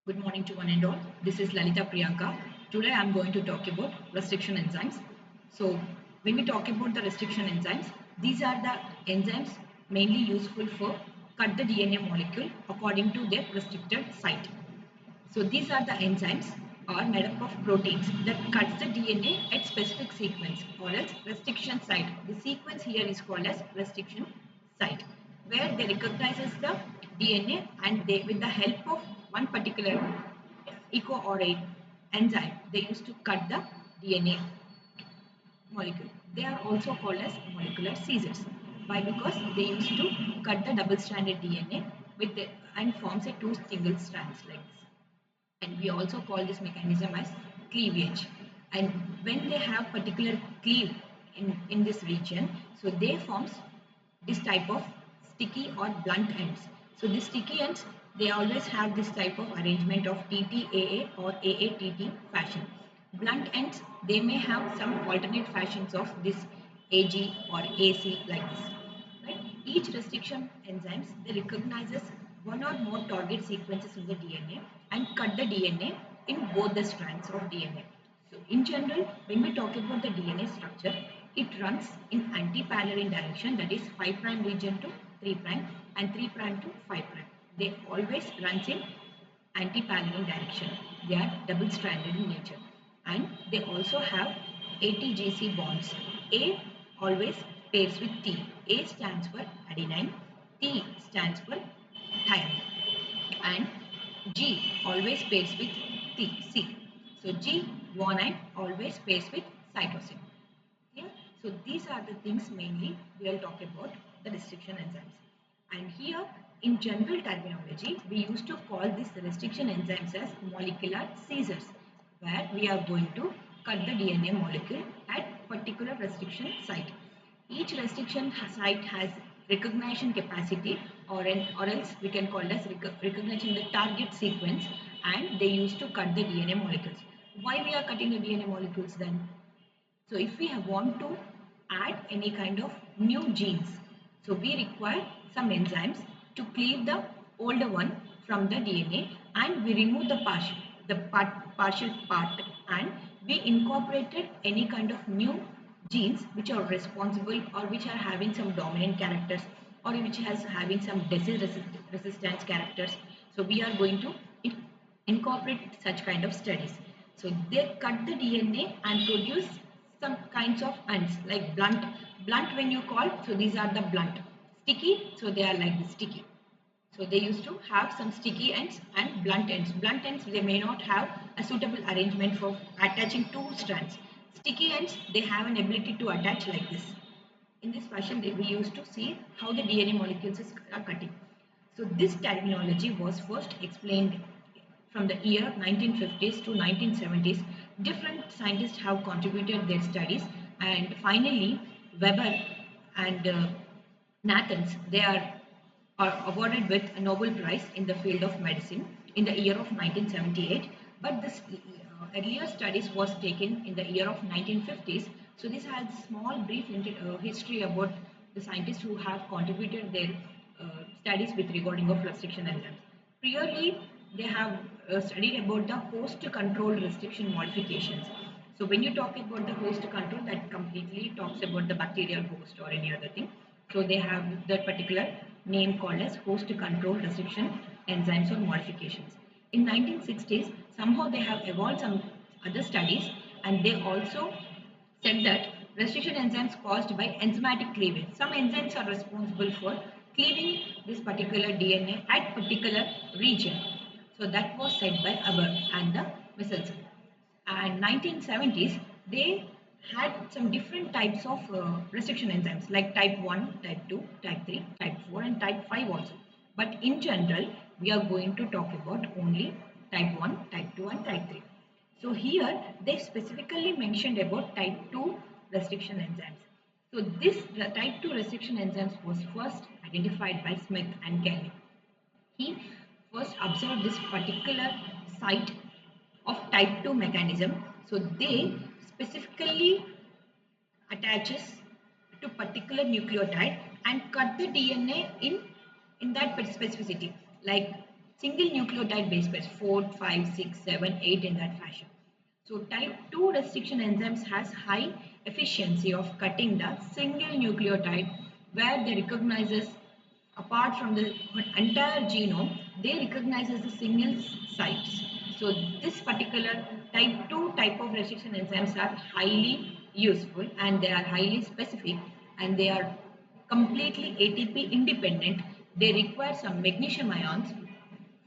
Good morning to one and all. This is Lalita Priyanka. Today I am going to talk about restriction enzymes. So, when we talk about the restriction enzymes, these are the enzymes mainly useful for cut the DNA molecule according to their restricted site. So, these are the enzymes are made up of proteins that cuts the DNA at specific sequence or else restriction site. The sequence here is called as restriction site, where they recognizes the DNA and they with the help of one particular eco or a enzyme they used to cut the DNA molecule. They are also called as molecular scissors. Why? Because they used to cut the double-stranded DNA with the, and forms a two single strands like this. And we also call this mechanism as cleavage. And when they have particular cleave in this region, so they forms this type of sticky or blunt ends. So these sticky ends, they always have this type of arrangement of TTAA or AATT fashion. Blunt ends, they may have some alternate fashions of this AG or AC like this. Right? Each restriction enzymes, they recognizes one or more target sequences in the DNA and cut the DNA in both the strands of DNA. So in general, when we talk about the DNA structure, it runs in anti-parallel direction, that is 5' region to 3' and 3' to 5'. They always runs in anti-parallel direction. They are double-stranded in nature and they also have ATGC bonds. A always pairs with T. A stands for adenine, T stands for thymine and G always pairs with C. So G guanine always pairs with cytosine. Yeah. So these are the things mainly we will talk about the restriction enzymes. And here in general terminology, we used to call these restriction enzymes as molecular scissors, where we are going to cut the DNA molecule at particular restriction site. Each restriction site has recognition capacity or else we can call it as recognition the target sequence and they used to cut the DNA molecules. Why we are cutting the DNA molecules then? So if we want to add any kind of new genes, so we require some enzymes to cleave the older one from the DNA and we remove partial part and we incorporated any kind of new genes which are responsible or which are having some dominant characters or which has having some disease resistance characters. So we are going to incorporate such kind of studies. So they cut the DNA and produce some kinds of ends like blunt. Blunt when you call, so these are the blunt. Sticky, so they are like the sticky. So they used to have some sticky ends and blunt ends. Blunt ends, they may not have a suitable arrangement for attaching two strands. Sticky ends, they have an ability to attach like this. In this fashion, we used to see how the DNA molecules are cutting. So this terminology was first explained from the year 1950s to 1970s. Different scientists have contributed their studies and finally Weber and Nathans, are awarded with a Nobel Prize in the field of medicine in the year of 1978. But this earlier studies was taken in the year of 1950s. So this has small brief history about the scientists who have contributed their studies with regarding of restriction enzymes. Priorly, they have studied about the host control restriction modifications. So when you talk about the host control, that completely talks about the bacterial host or any other thing. So they have that particular name called as host control restriction enzymes or modifications. In 1960s, somehow they have evolved some other studies and they also said that restriction enzymes caused by enzymatic cleavage. Some enzymes are responsible for cleaving this particular DNA at particular region. So that was said by Aber and the Michelson. And 1970s, they had some different types of restriction enzymes like type 1, type 2, type 3, type 4 and type 5 also. But in general, we are going to talk about only type 1, type 2 and type 3. So here they specifically mentioned about type 2 restriction enzymes. So this type 2 restriction enzymes was first identified by Smith and Kelly. He first observed this particular site of type 2 mechanism. So they specifically attaches to particular nucleotide and cut the DNA in that specificity. Like single nucleotide base pairs 4, 5, 6, 7, 8 in that fashion. So type 2 restriction enzymes has high efficiency of cutting the single nucleotide where they recognizes apart from the entire genome, they recognizes the single sites. So this particular type 2 type of restriction enzymes are highly useful and they are highly specific and they are completely ATP independent. They require some magnesium ions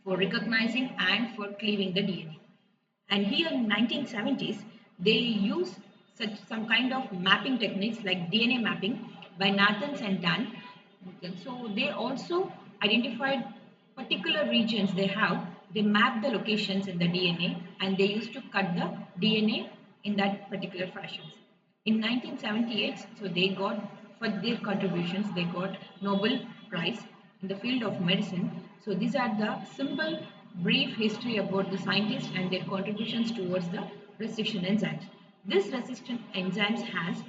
for recognizing and for cleaving the DNA. And here in 1970s, they use such some kind of mapping techniques like DNA mapping by Nathans and Dan. So they also identified particular regions they have. They map the locations in the DNA and they used to cut the DNA in that particular fashions. In 1978, so they got for their contributions, they got Nobel Prize in the field of medicine. So these are the simple brief history about the scientists and their contributions towards the restriction enzymes. This restriction enzymes has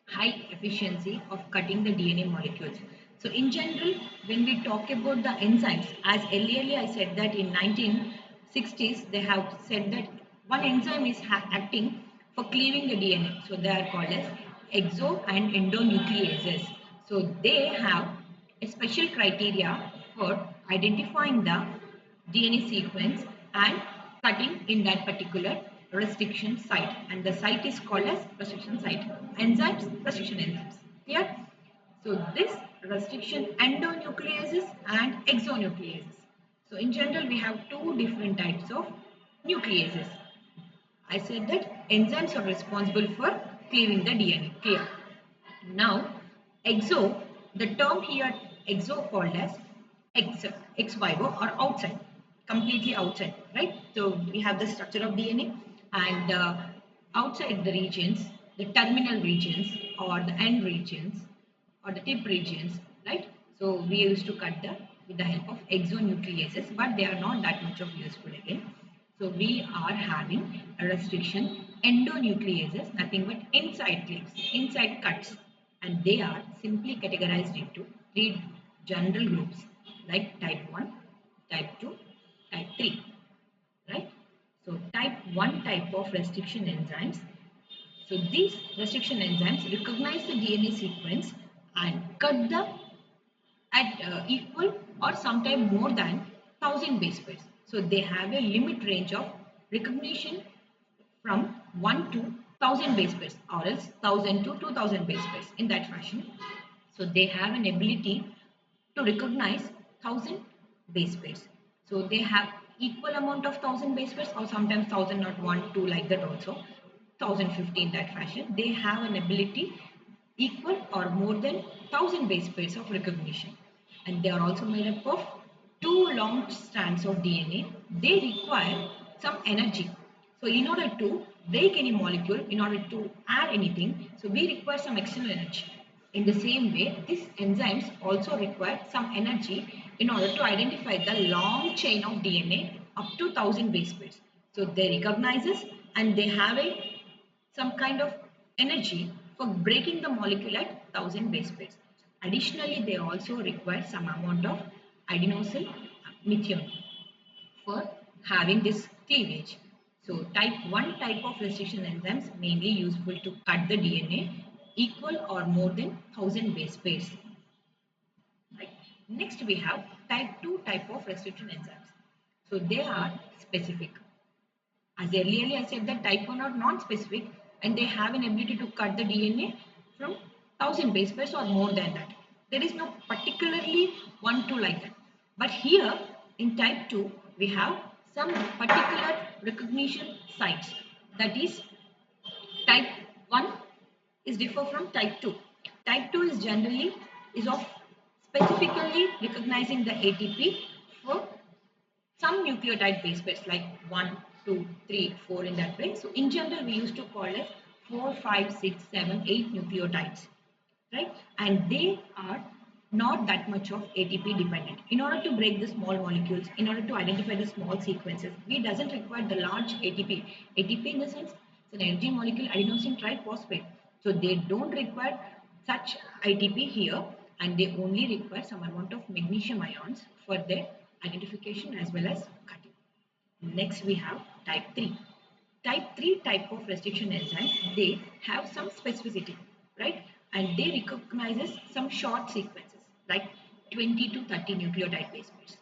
high efficiency of cutting the DNA molecules. So in general, when we talk about the enzymes, as earlier I said that in 1960s, they have said that one enzyme is acting for cleaving the DNA. So they are called as exo and endonucleases. So they have a special criteria for identifying the DNA sequence and cutting in that particular restriction site, and the site is called as restriction site. Enzymes, restriction enzymes. Clear? So this restriction endonucleases and exonucleases. So in general we have two different types of nucleases. I said that enzymes are responsible for cleaving the DNA. Clear? Now, exo, the term here exo called as ex vivo or outside, completely outside, right? So we have the structure of DNA and outside the regions, the terminal regions or the end regions or the tip regions, right? So we used to cut the with the help of exonucleases, but they are not that much of useful again. So we are having a restriction endonucleases, nothing but inside cleaves, inside cuts, and they are simply categorized into three general groups like type 1, type 2, type 3, right? So type 1 type of restriction enzymes. So these restriction enzymes recognize the DNA sequence and cut the at equal or sometimes more than 1000 base pairs. So they have a limit range of recognition from 1 to 1000 base pairs or else 1000 to 2000 base pairs in that fashion. So they have an ability to recognize 1000 base pairs. So they have equal amount of 1000 base pairs or sometimes 1000 not 1 2 like that also 1050 in that fashion. They have an ability equal or more than 1000 base pairs of recognition, and they are also made up of two long strands of DNA. They require some energy. So in order to break any molecule, in order to add anything, so we require some external energy. In the same way, these enzymes also require some energy in order to identify the long chain of DNA up to 1000 base pairs. So they recognizes and they have a some kind of energy for breaking the molecule at 1000 base pairs. Additionally, they also require some amount of adenosine methionine for having this cleavage. So type 1 type of restriction enzymes mainly useful to cut the DNA equal or more than 1000 base pairs. Right. Next we have type 2 type of restriction enzymes. So they are specific. As earlier I said that type 1 are non-specific and they have an ability to cut the DNA from 1000 base pairs or more than that. There is no particularly 1 2 like that. But here in type 2 we have some particular recognition sites. That is type 1 is differ from type 2. Type 2 is generally is of specifically recognizing the ATP for some nucleotide base pairs like 1, 2, 3, 4 in that way. So in general we used to call it 4, 5, 6, 7, 8 nucleotides, right? And they are not that much of ATP dependent. In order to break the small molecules, in order to identify the small sequences, we doesn't require the large ATP. ATP in the sense it's an energy molecule adenosine triphosphate. So they don't require such ATP here and they only require some amount of magnesium ions for their identification as well as cutting. Next we have type 3. Type of restriction enzymes, they have some specificity, right? And they recognizes some short sequences like 20 to 30 nucleotide base pairs.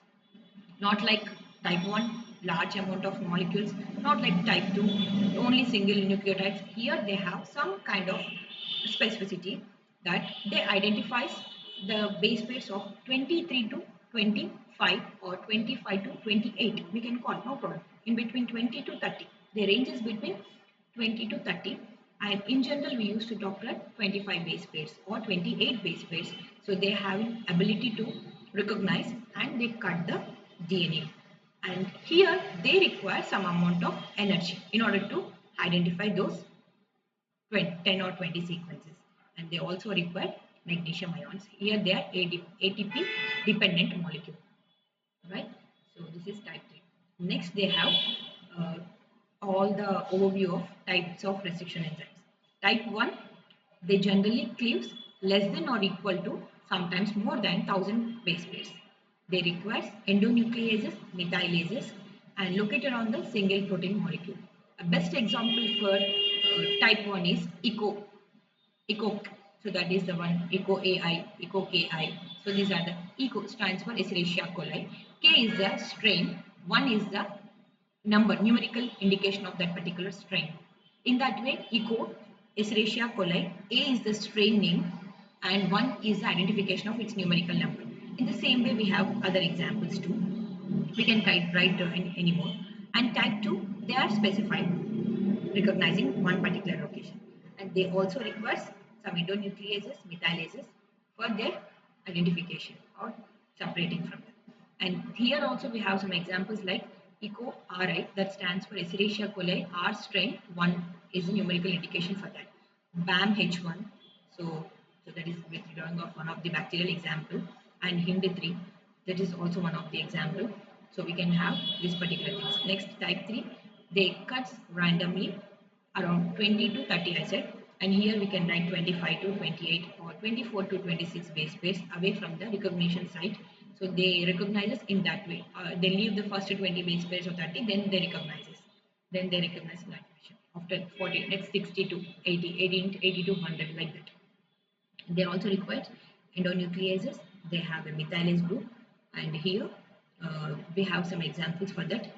Not like type 1, large amount of molecules, not like type 2, only single nucleotides. Here they have some kind of specificity that they identifies the base pairs of 23 to 25 or 25 to 28. We can call, no problem. In between 20 to 30. The range is between 20 to 30, and in general we used to talk about 25 base pairs or 28 base pairs. So they have ability to recognize and they cut the DNA, and here they require some amount of energy in order to identify those 10 or 20 sequences, and they also require magnesium ions. Here they are ATP dependent molecule, right? So this is type 3. Next they have uh, all the overview of types of restriction enzymes. Type 1, they generally cleaves less than or equal to sometimes more than 1000 base pairs. They require endonucleases, methylases, and located on the single protein molecule. A best example for type 1 is ECO. So that is the one ECO AI, ECO KI. So these are the ECO stands for Escherichia coli. K is the strain. 1 is the numerical indication of that particular strain. In that way, ECO, Escherichia coli, A is the strain name and 1 is the identification of its numerical number. In the same way, we have other examples too. We can write any more. And type 2, they are specified, recognizing one particular location. And they also require some endonucleases, methylases for their identification or separating from them. And here also we have some examples like ECO RI, that stands for Escherichia coli R strain 1 is a numerical indication for that. BAM H1, so that is withdrawing of one of the bacterial example, and HIND3, that is also one of the example. So we can have this particular things. Next type 3, they cuts randomly around 20 to 30 I said, and here we can write 25 to 28 or 24 to 26 base pairs away from the recognition site. So they recognizes in that way. They leave the first 20 base pairs or 30, then they recognizes. Then they recognize that fashion. After 40, next 60 to 80 to 100 like that. They also require endonucleases. They have a methylase group, and here we have some examples for that.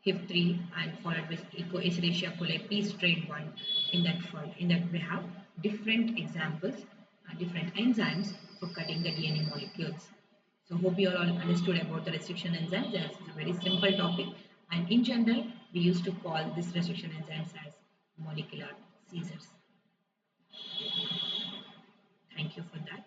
HIF3 and followed with Escherichia coli P strain 1. In that we have different examples, different enzymes for cutting the DNA molecules. So hope you all understood about the restriction enzymes. It's a very simple topic, and in general we used to call this restriction enzymes as molecular scissors. Thank you for that.